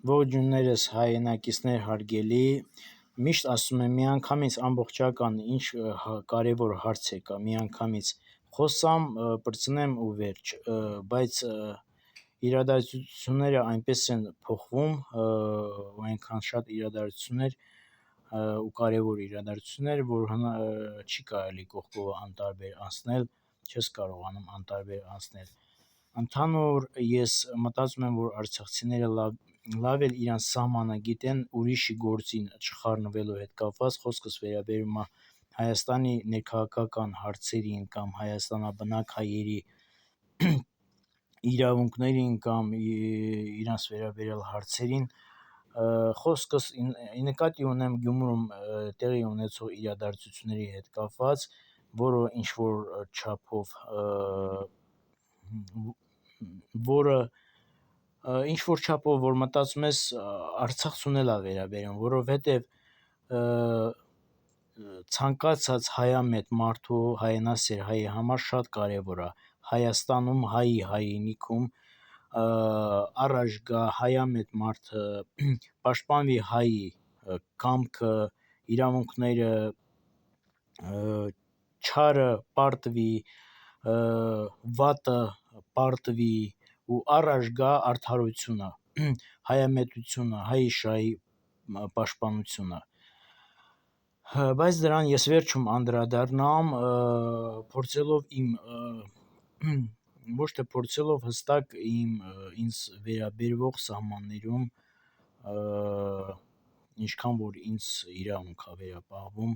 Ողջույններս հայրենակիցներ հարգելի, միշտ ասում եմ միանգամից ամբողջական ինչ կարևոր հարց կա, միանգամից խոսամ, պրծնեմ ու վերջ, բայց իրադարձությունները այնպես են փոխվում, ու այնքան շատ իրադարձություններ ու կարևոր իրադարձություններ, որ չի կարելի կողքով անտարբեր անցնել, չես կարողանում անտարբեր անցնել։ Ընդհանուր ես մտածում եմ, որ արցախցիները լավ էլ իրանց սահմանը գիտեն ուրիշի գործին չխառնվելու հետ կապված, խոսքս վերաբերում է Հայաստանի ներքաղաքական հարցերին կամ հայաստանաբնակ հայերի իրավունքներին կամ իրանց վերաբերյալ հարցերին, խոսքս նկատի ունեմ Գյումրում տեղի ունեցող իրադարձությունների հետ կապված, որը ինչ-որ չափով որ մտածում ես Արցախցուն էլ է վերաբերում, որովհետև ցանկացած հայամետ մարդու, հայանասեր հայի համար շատ կարևոր է Հայաստանում հայի հայրենիքում առաջ գա հայամետ մարդը, պաշտպանվի հայի կամքը, իրավունքները, չարը պարտվի, վատը պարտվի ու առաջ գա արդարությունը, հայամետությունը, հայ շահի պաշտպանությունը։ Բայց դրան ես վերջում անդրադառնամ, ոչ թե փորձելով հստակ ինձ վերաբերվող սահմաններում, ինչքան որ ինձ իրավունք է վերապահվում,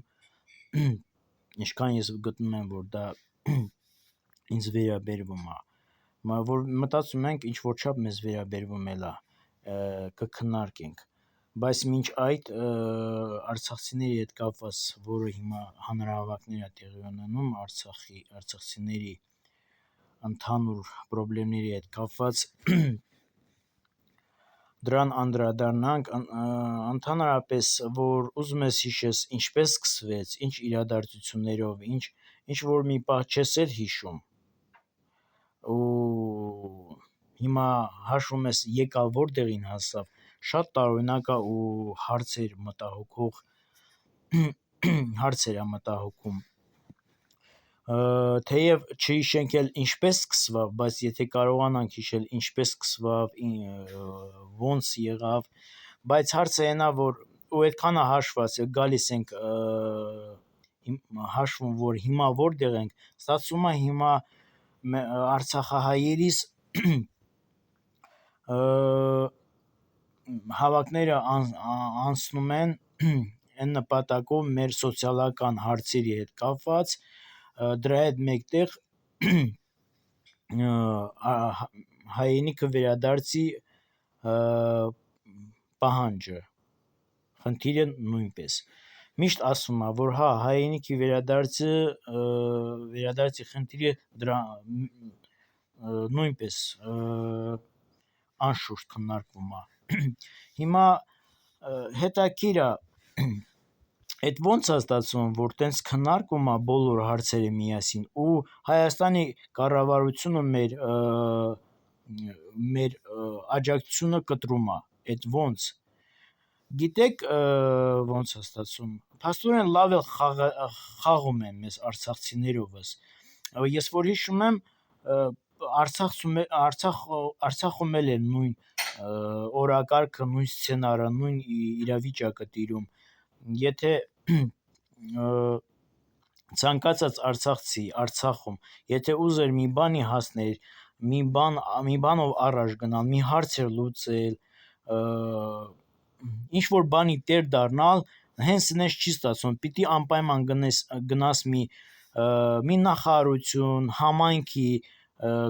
ինչքան ես գտնում եմ, որ դա ինձ վերաբերվում է, որ մտածում ենք ինչ որ չափ մեզ վերաբերվում էլ է, կքննարկենք, բայց մինչ այդ արցախցիների հետ կապված, որը հիմա հանրահավաքներ է տեղի ունենում արցախցիների ընդհանուր խնդիրների հետ կապված, դրան անդրադառնանք, ընդհանրապես որ ուզում ես հիշես ինչպես սկսվեց, ինչ իրադարձություններով, ինչ որ մի պահ չես էլ հիշում, ու հիմա հաշվում ես եկավ որտեղին հասավ, շատ տարօրինակ է ու հարցեր է մտահոգում, թեև չհիշենք էլ ինչպես սկսվավ, բայց եթե կարողանանք հիշել ինչպես սկսվավ, ոնց եղավ, բայց հարցը այն է, որ ու այդքան է հաշված, գալիս ենք հաշվում, որ հիմա որտեղ ենք, ստացվում է հիմա արցախահայերիս հավաքները անցնում են այն նպատակով մեր սոցիալական հարցերի հետ կապված, դրա հետ մեկտեղ հայրենիքը վերադարձի պահանջը, խնդիրը նույնպես, միշտ ասվում է, որ հայրենիքի վերադարձի խնդիրը դրա նույնպես անշուշտ քննարկվում է, հիմա հետաքրքիր է, այդ ոնց է ստացվում, որ տենց քննարկվում է բոլոր հարցերը միասին ու Հայաստանի կառավարությունը մեր աջակցությունը կտրում է, այդ ոնց, գիտեք ոնց է ստացվում, փաստորեն լավ էլ խաղում են մեզ արցախցիներովս, ես որ հիշում եմ Արցախում էլ է նույն օրակարգը, նույն սցենարը, նույն իրավիճակը տիրում, եթե ցանկացած արցախցի Արցախում, եթե ուզեր մի բանի հասնել, մի բանով առաջ գնալ, մի հարցեր լուծել, ինչ որ բանի տեր դառնալ, հենց այնպես չի ստացվում, պիտի անպայման գնաս մի նախարարություն, համայնքի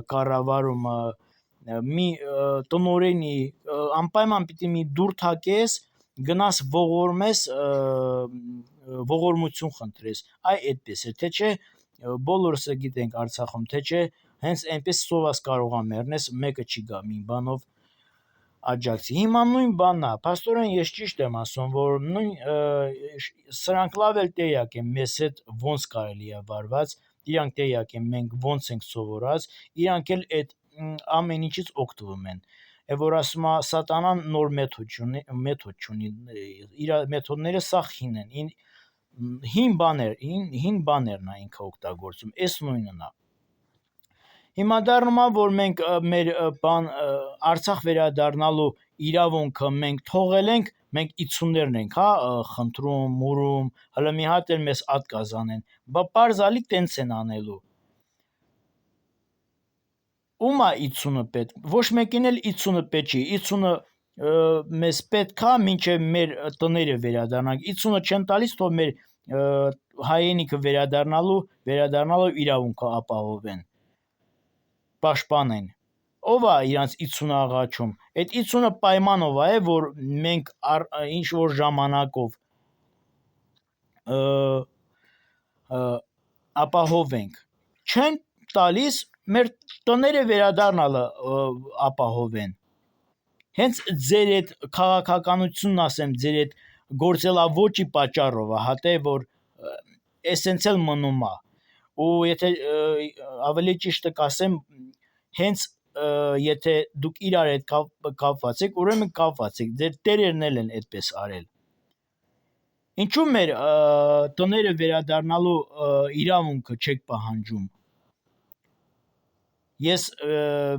կառավարումը, մի տնօրենի, անպայման պիտի մի դուռ թակես, գնաս ողորմես, ողորմություն խնդրես, այդպես է, թե չէ բոլորս գիտենք Արցախում, թե չէ հենց այնպես սոված կարող է մեռնես, մեկը չի գա մի բանով աջակցի, հիմա նույն բանն է, փաստորեն ես ճիշտ եմ ասում, որ սրանք լավ էլ տեղյակ են մեզ հետ ոնց կարելի է վարված, իրանք տեղյակ են մենք ոնց ենք սովորած, իրանք էլ այդ ամեն ինչից օգտվում են, է որ ասում է սատանան նոր մեթոդ չունի, իր մեթոդները սաղ հին են, հին բաներն է ինքը օգտագործում, այս նույնն է։ Հիմա դառնում է, որ մենք մեր Արցախ վերադառնալու իրավունքը մենք թողել ենք, մենք 50-ներն ենք, խնդրում, մուրում, հələ մի հատ էլ մեզ ատկազ անեն, բա պարզալի տենց են անելու։ Ում է 50-ը պետք, ոչ մեկին էլ 50-ը պետք չի, 50-ը մեզ պետք է մինչև մեր տները վերադառնանք, 50-ը չեն տալիս, թող մեր հայրենիքը վերադառնալու իրավունքը ապահովեն, պաշտպանեն։ Ով է իրանց 50-ը աղաչում, այդ 50-ը պայմանով է, որ մենք ինչ որ ժամանակով ապահովենք, չեն տալիս մեր տները վերադառնալը ապահովեն։ Հենց ձեր այդ քաղաքականությունն ասեմ, ձեր այդ գործելավոճի պատճառով է, հատե որ էսենց էլ մնում է, ու եթե ավելի ճիշտը կասեմ, հենց եթե դուք իրար հետ կապված եք, ուրեմն կապված եք, ձեր տերերն էլ են այդպես արել։ Ինչու մեր տները վերադառնալու իրավունքը չեք պահանջում։ Ես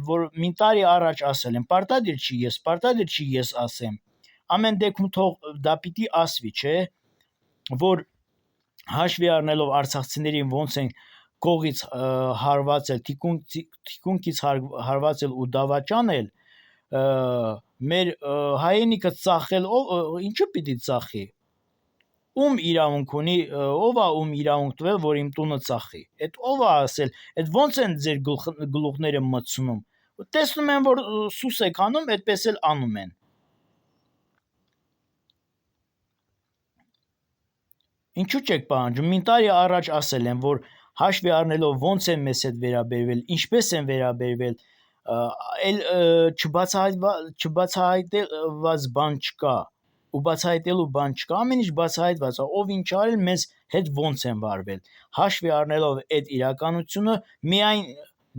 որ մի տարի առաջ ասել եմ, պարտադիր չի ես ասեմ։ Ամեն դեպքում թող դա պիտի ասվի, չէ, որ հաշվի առնելով արցախցիներին ոնց են կողից հարվածել, թիկունքից հարվածել ու դավաճանել, մեր հայրենիքը ծախել, ինչու պիտի ծախի։ Ում իրավունք ունի, ով է ում իրավունք տվել, որ իմ տունը ծախի։ Այդ ով է ասել, այդ ոնց են ձեր գլուխները մտցնում։ Տեսնում են, որ սուս եք անում, այդպես էլ անում են։ Ինչու չեք պահանջում։ Մի տարի առաջ ասել եմ, որ հաշվի առնելով ոնց են մեզ հետ վերաբերվել, ինչպես են վերաբերվել, այլ չբացահայտված բան չկա, ու բացահայտելու բան չկա, ամեն ինչ բացահայտված է, ով ինչ արել, մեզ հետ ոնց են վարվել։ Հաշվի առնելով այդ իրականությունը,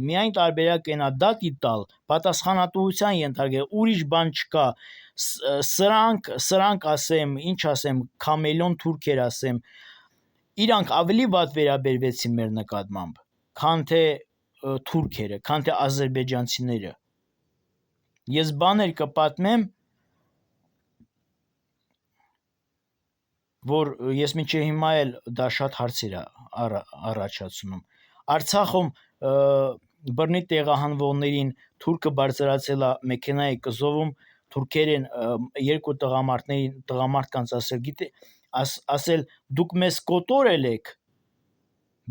միայն տարբերակ են դատի տալ, պատասխանատվության ենթարկել, ուրիշ բան չկա։ Սրանք ասեմ, ինչ ասեմ, քամելոն թուրքեր ասեմ, իրանք ավելի վատ վերաբերվեցին մեր նկատմամբ, քան թե թուրքերը, քան թե ադրբեջանցիները։ Ես բաներ կպատմեմ, որ ես մինչև հիմա էլ դա շատ հարցեր է առաջացնում։ Արցախում բռնի տեղահանվողներին թուրքը բարձրացել է մեքենայի կզովում, թուրքերեն երկու տղամարդկանց ասել դուք մեզ կոտորել եք,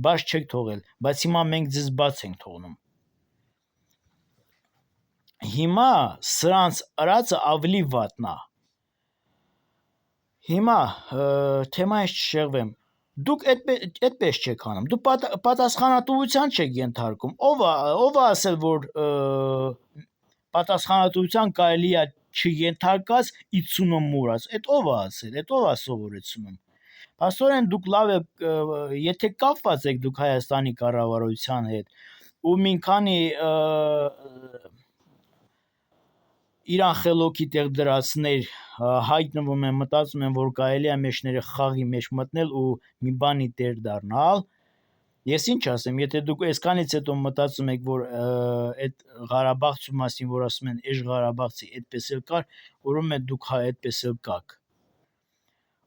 բաց չեք թողել, բայց հիմա մենք ձեզ բաց ենք թողնում։ Հիմա սրանց արածը ավելի վատն է։ Հիմա թեմայից չշեղվեմ, դուք այդպես չեք անում, դուք պատասխանատվության չեք ենթարկում, ով է ասել, որ պատասխանատվության կարելի է չենթարկած 50-ը մուրած, այդ ով է ասել, այդ ով է սովորեցնում։ Փաստորեն դուք լավ է, եթե կապված եք դուք Հայաստանի կառավարության հետ, ու մի քանի իրան խելոքի տեղ դրածներ հայտնվում են, մտածում են, որ կարելի է մեջները խաղի մեջ մտնել ու մի բանի տեր դառնալ։ Ես ինչ ասեմ, եթե դուք այսքանից հետո մտածում եք, որ այդ Ղարաբաղցու մասին, որ ասում են էջ Ղարաբաղցի այդպես էլ կար, ուրեմն դուք այդպես էլ կաք։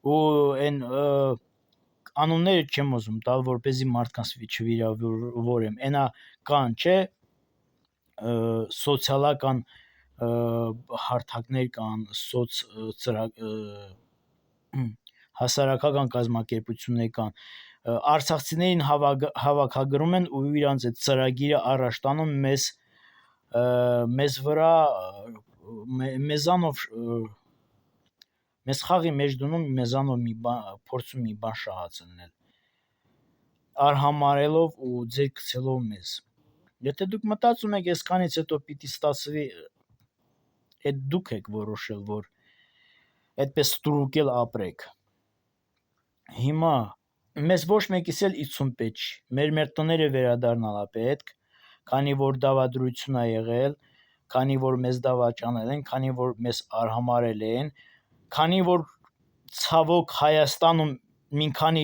Ու այն անունները չեմ ուզում տալ, որպեսզի մարդկանց չվիրավորեմ։ Այնա կան, չէ, սոցիալական հարթակներ կան, հասարակական կազմակերպություններ կան, արցախցիներին հավաքագրում են ու իրանց այդ ծրագիրը առաջ տանում մեզ վրա, մեզանով մեզ խաղի մեջ դնում, մեզանով փորձում մի բան շահացնել, արհամարելով ու ձեր գցելով մեզ։ Եթե դուք մտածում եք այսքանից հետո պիտի ստացվի, այդ դուք եք որոշել, որ այդպես ստրուկել ապրեք։ Հիմա մեզ ոչ մեկիս էլ 50 պետք չի, մեր տները վերադառնալ է պետք, քանի որ դավադրություն է եղել, քանի որ մեզ դավաճանել են, քանի որ մեզ արհամարել են, քանի որ ցավոք Հայաստանում մի քանի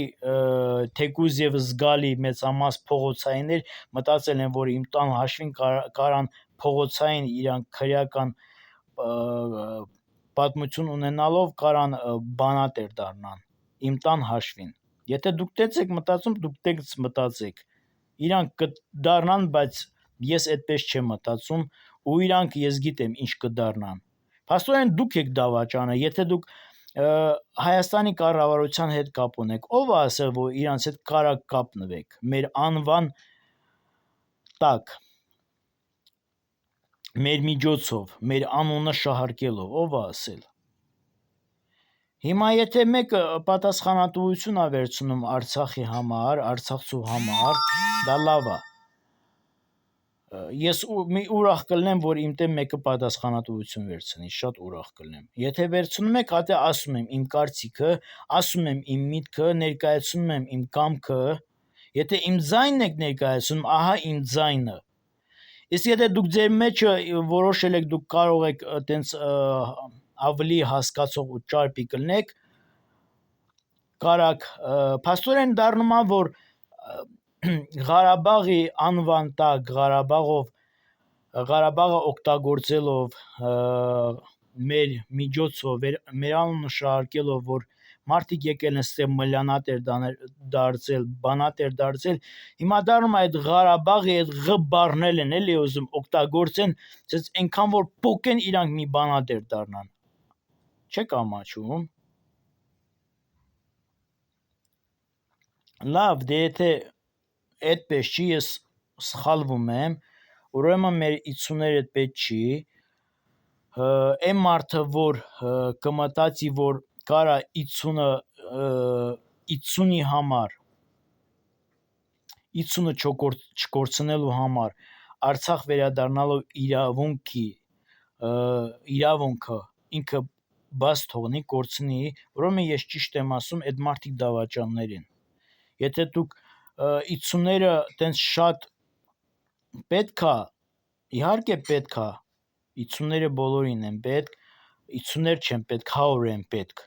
թեկուզ եւ զգալի մեծամաս փողոցայիններ մտածել են, որ իմ տան հաշվին կարան փողոցային իրանք քրեական պատմություն ունենալով կարան բանատեր դառնան իմ տան հաշվին։ Եթե դուք տենց եք մտածում, դուք տենց մտածեք։ Իրանք կդառնան, բայց ես այդպես չեմ մտածում ու իրանք ես գիտեմ ինչ կդառնան։ Փաստորեն դուք եք դավաճանը, եթե դուք Հայաստանի կառավարության հետ կապ ունեք, ով է ասել, որ իրանց հետ կարա կապնվեք, մեր անվան տակ, մեր միջոցով, մեր անունը շահարկելով, ով է ասել։ Հիմա եթե մեկը պատասխանատվություն է վերցնում Արցախի համար, Արցախցու համար, դա լավ է։ Ես ուրախ կլնեմ, որ իմ դեմ մեկը պատասխանատվություն վերցնի, շատ ուրախ կլնեմ։ Եթե վերցնում եք, հատե ասում եմ իմ կարծիքը, ասում եմ իմ միտքը, ներկայացնում եմ իմ կամքը, եթե իմ ձայնն եք ներկայացնում, ահա իմ ձայնը։ Իսկ եթե դուք ձեր մեջը որոշել եք, դուք կարող եք այտենց ավելի հասկացող ու ճարպի կլնեք, կարակ, փաստորեն դառնում է, որ Ղարաբաղի անվան տակ, Ղարաբաղը օգտագործելով մեր միջոցով, մեր անունը շահարկելով, որ մարդիկ եկել են ստեղ մլյանատեր դարձել, բանատեր դարձել, հիմա դառնում է այդ Ղարաբաղի այդ ղ բառնել են էլի ուզում օգտագործեն, ցած այնքան որ փոկեն իրանք մի բանատեր դառնան։ Չեք ամաչում։ Լավ, դե եթե այդպես չի, ես սխալվում եմ, ուրեմն մեր 50-ները պետք չի, այն մարդը, որ կմտածի, որ կարա 50-ի համար, 50-ը չկորցնելու համար Արցախ վերադառնալով իրավունքը ինքը բաց թողնի, կորցնի, ուրեմն ես ճիշտ եմ ասում, այդ մարդիկ դավաճաններ են։ Եթե դուք 50-ները տենց շատ պետք է, իհարկե պետք է, 50-ները բոլորին են պետք, 50-ներ չեն պետք, 100 են պետք,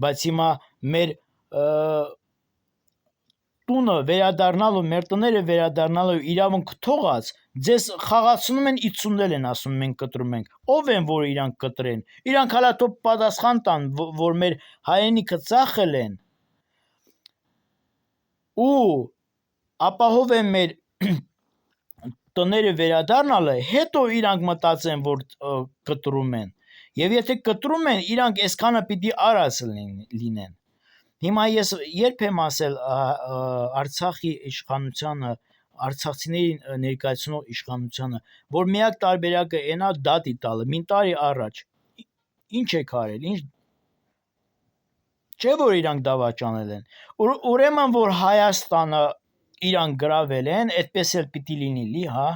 բայց հիմա մեր տունը վերադառնալու, մեր տները վերադառնալու իրավունք թողած, ձեզ խաղացնում են 50-ներ են ասում մենք կտրում ենք, ով են որ իրանք կտրեն, իրանք հալա թող պատասխան տան, որ մեր հայրենիքը ծախել են ու ապահով են մեր տները վերադառնալը, հետո իրանք մտածեն, որ կտրում են, եւ եթե կտրում են, իրանք այսքանը պիտի արած լինեն։ Հիմա ես երբ եմ ասել Արցախի իշխանությանը, արցախցիներին ներկայացնող իշխանությանը, որ միակ տարբերակը այն է դատի տալը, մի տարի առաջ, ինչ եք արել, ինչ չէ որ իրանք դավաճանել են, ուրեմն որ Հայաստանը իրանք գրավել են, այդպես էլ պիտի լինի լի, հա,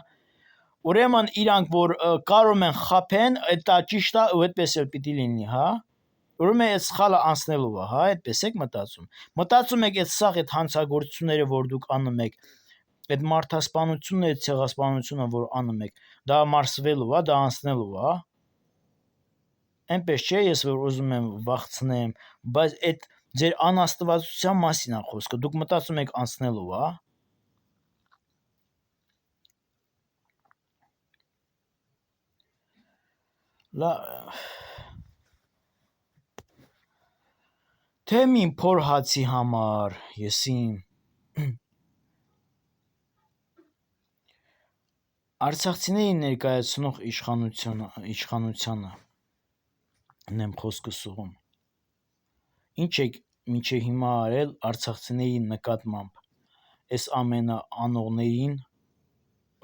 ուրեմն իրանք որ կարող են խափեն, դա ճիշտ է ու այդպես էլ պիտի լինի, հա, ուրեմն այդ սխալը անցնելու է, հա, այդպես եք մտածում։ Մտածում եք այդ սաղ այդ հանցագործությունները, որ դուք անում եք, այդ մարդասպանությունն է, ցեղասպանությունը, որ անում եք, դա մարսվելու է, դա անցնելու է։ Այնպես չէ, ես որ ուզում եմ վախցնեմ, բայց այդ ձեր անաստվածության մասին է խոսքը, դուք մտածում եք անցնելու է։ Թե մին փոր հացի համար, եսիմ արցախցիներին ներկայացնող իշխանությանը նեմ խոսքս ուղում։ Ինչ եք մինչև հիմա արել արցախցիների նկատմամբ, այս ամենը անողներին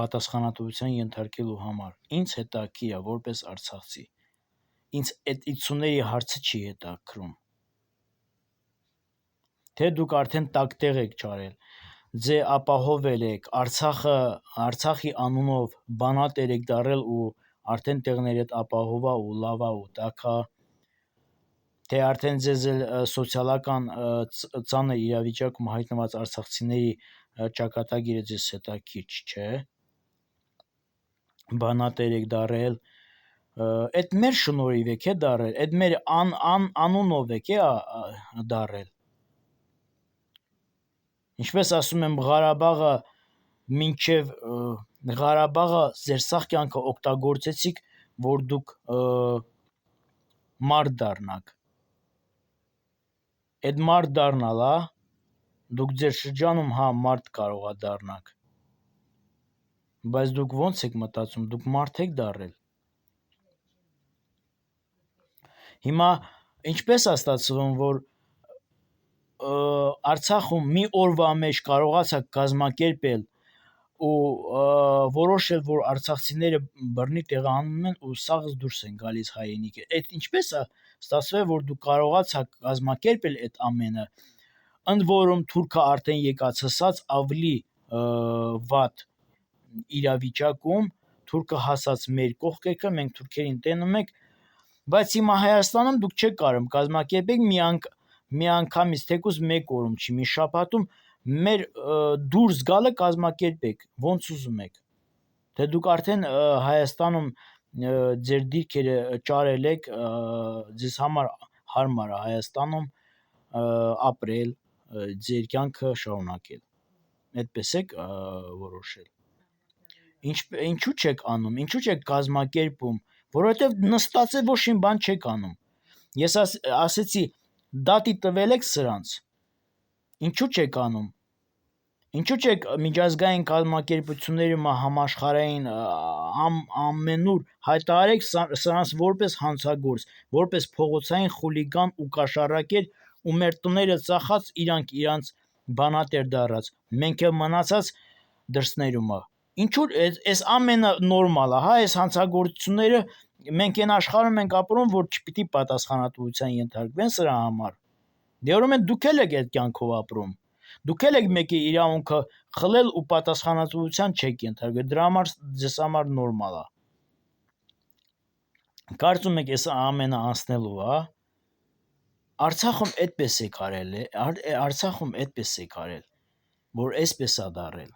պատասխանատվության ենթարկելու համար։ Ինձ հետաքրքիր է որպես արցախցի։ Ինձ այդ 50-ների հարցը չի հետաքրում։ Թե դուք արդեն տակտեղ եք ճարել, ձե ապահովել եք, Արցախի անունով բանատեր եք դարել ու արդեն տեղներ հետ ապահովա ու լավա ու տակա, թե արդեն ձեզ սոցիալական ծանր իրավիճակում հայտնված արցախցիների ճակատագիրը ձեզ հետաքրքիր չէ։ բանատեր եք դարել, այդ մեր շնորհիվ եք է դարել, այդ մեր անունով եք է դարել։ Ինչպես ասում եմ, Ղարաբաղը ձեր սաղ կյանքը օգտագործեցիք, որ դուք մարդ դառնաք։ Այդ մարդ դառնալա, դուք ձեր շրջանում մարդ կարողա դառնաք, բայց դուք ո՞նց եք մտածում, դուք մարդ եք դառել։ Հիմա ինչպես է ստացվում, որ Արցախում մի օրվա մեջ կարողացաք կազմակերպել ու որոշել, որ արցախցիները բռնի տեղահանում են ու սաղս դուրս են գալիս հայրենիքը։ Այդ ինչպես է ստացվել, որ դուք կարողացաք կազմակերպել այդ ամենը, ընդ որում թուրքը արդեն եկած հսած ավելի վատ իրավիճակում, թուրքը հասած մեր կողքերքը, մենք թուրքերին տենում ենք, բայց հիմա Հայաստանում դուք չեք կարող կազմակերպեք մի անգամից թեկուզ մեկ օրում չի, մի շաբաթում մեր դուրս գալը կազմակերպեք, ոնց ուզում եք։ Թե դուք արդեն Հայաստանում ձեր դիրքերը ճարել եք, ձեզ համար հարմար է Հայաստանում ապրել, ձեր կյանքը շարունակել։ Այդպես եք որոշել։ Ինչու չեք անում, ինչու չեք կազմակերպում, որովհետև նստած է ոչ մի բան չեք անում։ Ես ասեցի, դատի տվել եք սրանց, ինչու չեք անում, ինչու չեք միջազգային կազմակերպություններում համաշխարհային ամենուր հայտարարեք սրանց որպես հանցագործ, որպես փողոցային խուլիգան ու կաշառակեր ու մեր տները ծախած իրանք իրանց բանատեր դարած, մենք էլ մնացած դրսներումը։ Ինչու այս ամենը նորմալ է, այս հանցագործությունները մենք այն աշխարհում ենք ապրում, որ չպիտի պատասխանատվության ենթարկվեն սրա համար։ Դե ուրեմն դուք էլ եք այդ կյանքով ապրում։ Դուք էլ եք մեկի իրավունքը խլել ու պատասխանատվության չեք ենթարկվել։ Դրա համար ձեզ համար նորմալ է։ Կարծում եք այս ամենը անցնելու է։ Արցախում այդպես է արել, Արցախում այդպես է արել, որ այսպես է դարել։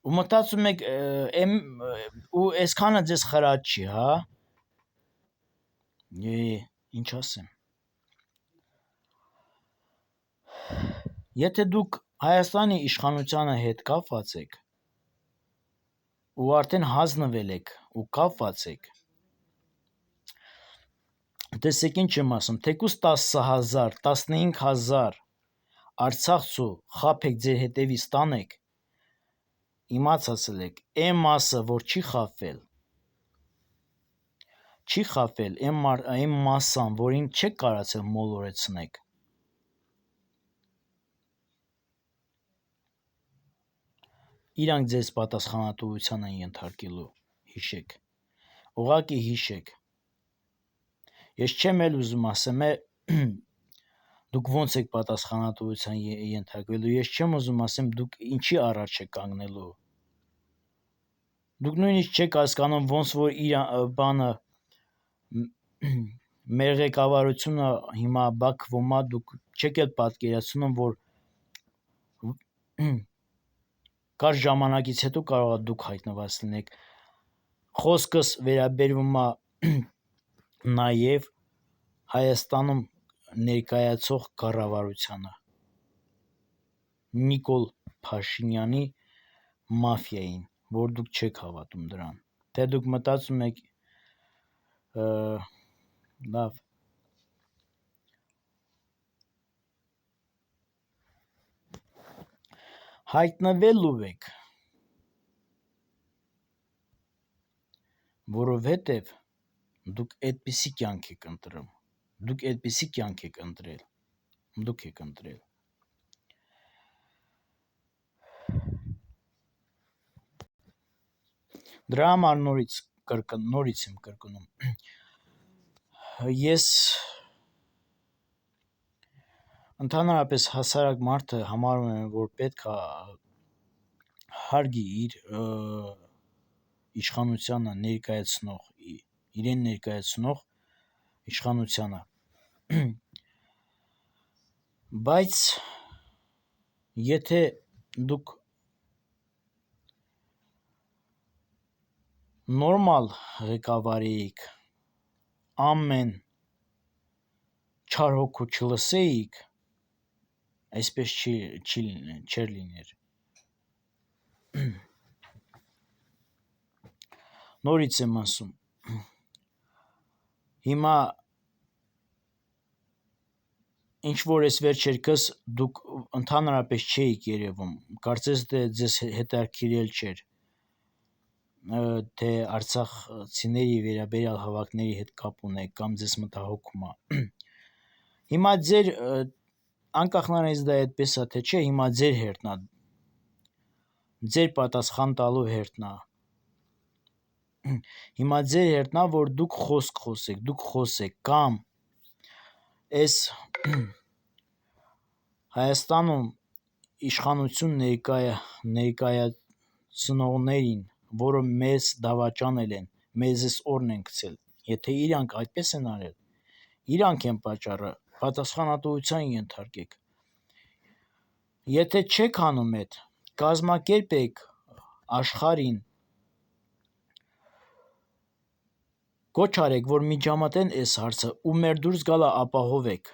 Ու մտածում եք ու այսքանը ձեզ խրատ չի, հա։ Ինչ ասեմ։ Եթե դուք Հայաստանի իշխանությանը հետ կապված եք ու արդեն հանձնվել եք ու կապված եք, տեսեք ինչ եմ ասում, թեկուզ 10,000, 15,000 արցախցու խաբեք ձեր հետևից տանեք, իմացածել եք, այն մասը, որ չի խաբվել, այն մասան, որին չեք կարացել մոլորեցնեք, իրանք ձեզ պատասխանատվության են ենթարկելու, հիշեք, ուղղակի հիշեք։ Ես չեմ էլ ուզում ասեմ, դուք ոնց եք պատասխանատվության ենթարկվելու, ես չեմ ուզում ասեմ, դուք ինչի առաջ եք կանգնելու։ Դուք նույնիսկ չեք հասկանում, ոնց որ բանը մեր ղեկավարությունը հիմա Բաքվում է, դուք չեք էլ պատկերացնում, որ կարճ ժամանակից հետո կարող է դուք հայտնված լինեք։ Խոսքս վերաբերվում է նաև Հայաստանում ներկայացող կառավարությանը, Նիկոլ Փաշինյանի մաֆիային, որ դուք չեք հավատում դրան։ Թե դուք մտածում եք լավ, հայտնվելու եք, որովհետև դուք այդպիսի կյանք եք ընտրում, դուք այդպիսի կյանք եք ընտրել, դուք եք ընտրել։ Դրա համար նորից եմ կրկնում, ես ընդհանրապես հասարակ մարդը համարում եմ, որ պետք է հարգի իր իշխանությանը իրեն ներկայացնող իշխանությանը, բայց եթե դուք նորմալ ղեկավարեիք, ամեն չար հոգու չլսեիք, այսպես չէր լիներ։ Նորից եմ ասում, հիմա ինչ որ այս վերջերքս դուք ընդհանրապես չէիք երևում, կարծես թե ձեզ հետաքրքրել չէր, թե արցախցիների վերաբերյալ հավաքների հետ կապ ունեք կամ ձեզ մտահոգում է։ Հիմա ձեր անկախ նրանից դա այդպես է թե չէ, հիմա ձեր հերթն է, ձեր պատասխան տալու հերթն է։ Հիմա ձեր հերթն է, որ դուք խոսեք կամ այս Հայաստանում իշխանություն ներկայացնողներին, որը մեզ դավաճանել են, մեզ այս օրն են գցել, եթե իրանք այդպես են արել, իրանք են պատճառը, պատասխանատվության ենթարկեք։ Եթե չեք անում այդ, կազմակերպեք աշխարհին, կոչ արեք, որ միջամտեն այս հարցը ու մեր դուրս գալը ապահովեք,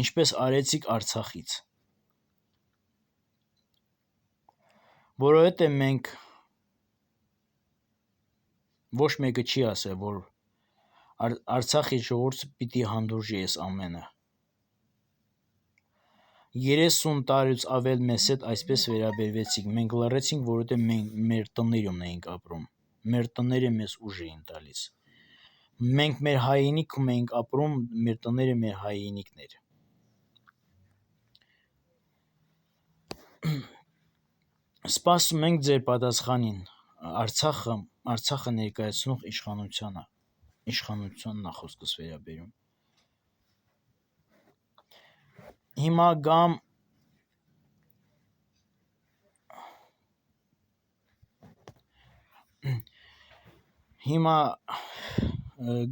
ինչպես արեցիք Արցախից։ Որովհետև մենք ոչ մեկը չի ասել, որ Արցախի ժողովուրդը պիտի հանդուրժի այս ամենը։ 30 տարուց ավել մեզ հետ այսպես վերաբերվեցիք, մենք լռեցինք, որովհետև մենք մեր տներում էինք ապրում, մեր տները մեզ ուժ էին տալիս, մենք մեր հայրենիքում էինք ապրում, մեր տները մեր հայրենիքն էր։ Սպասում ենք ձեր պատասխանին, Արցախը ներկայացնող իշխանությանն է խոսքս վերաբերում։ Հիմա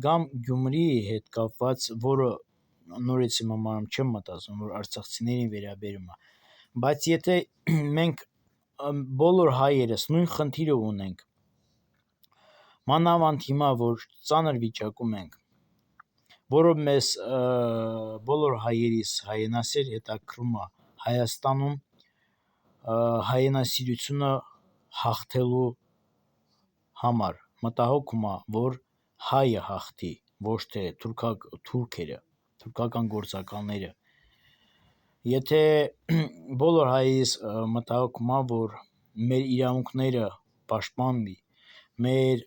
գամ Գյումրիի հետ կապված, որը նորից եմ համարում, չեմ մտածում, որ արցախցիներին վերաբերում է, բայց եթե մենք բոլոր հայերս նույն խնդիրը ունենք, մանավանդ հիմա, որ ծանր վիճակում ենք, որը մեզ բոլոր հայերիս հայրենասեր հետաքրքրում է Հայաստանում հայրենասիրությունը հաղթելու համար, մտահոգում է, որ հայը հաղթի, ոչ թե թուրքական գործակալները։ Եթե բոլոր հայերիս մտահոգում է, որ մեր իրավունքները պաշտպանվի, մեր